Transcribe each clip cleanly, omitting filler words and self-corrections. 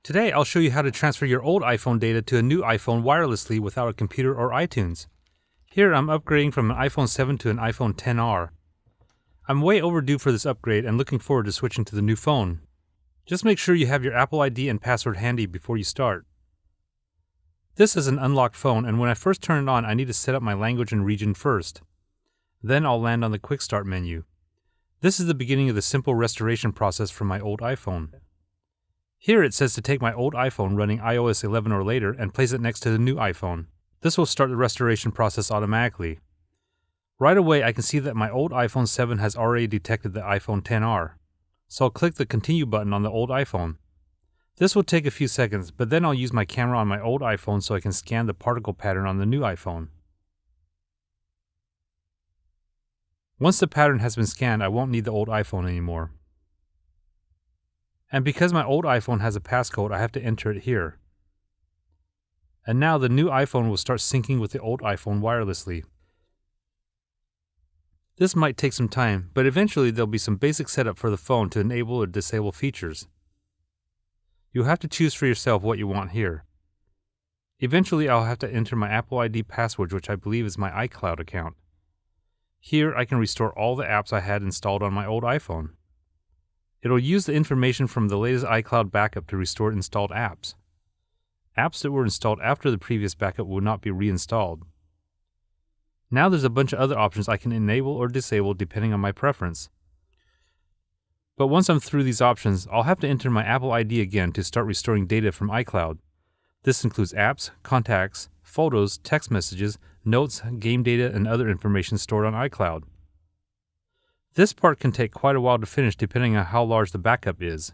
Today, I'll show you how to transfer your old iPhone data to a new iPhone wirelessly without a computer or iTunes. Here, I'm upgrading from an iPhone 7 to an iPhone XR. I'm way overdue for this upgrade and looking forward to switching to the new phone. Just make sure you have your Apple ID and password handy before you start. This is an unlocked phone, and when I first turn it on, I need to set up my language and region first. Then I'll land on the Quick Start menu. This is the beginning of the simple restoration process for my old iPhone. Here it says to take my old iPhone running iOS 11 or later and place it next to the new iPhone. This will start the restoration process automatically. Right away I can see that my old iPhone 7 has already detected the iPhone XR. So I'll click the Continue button on the old iPhone. This will take a few seconds, but then I'll use my camera on my old iPhone so I can scan the particle pattern on the new iPhone. Once the pattern has been scanned, I won't need the old iPhone anymore. And because my old iPhone has a passcode, I have to enter it here. And now the new iPhone will start syncing with the old iPhone wirelessly. This might take some time, but eventually there'll be some basic setup for the phone to enable or disable features. You'll have to choose for yourself what you want here. Eventually I'll have to enter my Apple ID password, which I believe is my iCloud account. Here I can restore all the apps I had installed on my old iPhone. It'll use the information from the latest iCloud backup to restore installed apps. Apps that were installed after the previous backup will not be reinstalled. Now there's a bunch of other options I can enable or disable depending on my preference. But once I'm through these options, I'll have to enter my Apple ID again to start restoring data from iCloud. This includes apps, contacts, photos, text messages, notes, game data, and other information stored on iCloud. This part can take quite a while to finish depending on how large the backup is.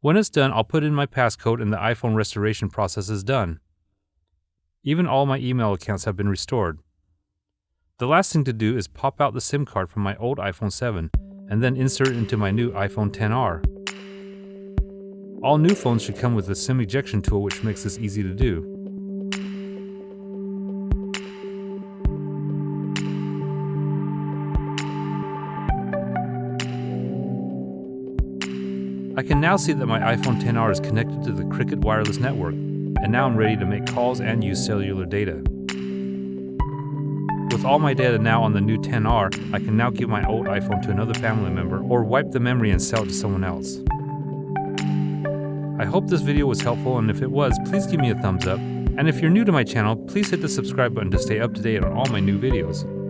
When it's done, I'll put in my passcode and the iPhone restoration process is done. Even all my email accounts have been restored. The last thing to do is pop out the SIM card from my old iPhone 7 and then insert it into my new iPhone XR. All new phones should come with a SIM ejection tool, which makes this easy to do. I can now see that my iPhone XR is connected to the Cricket wireless network, and now I'm ready to make calls and use cellular data. With all my data now on the new XR, I can now give my old iPhone to another family member or wipe the memory and sell it to someone else. I hope this video was helpful, and if it was, please give me a thumbs up. And if you're new to my channel, please hit the subscribe button to stay up to date on all my new videos.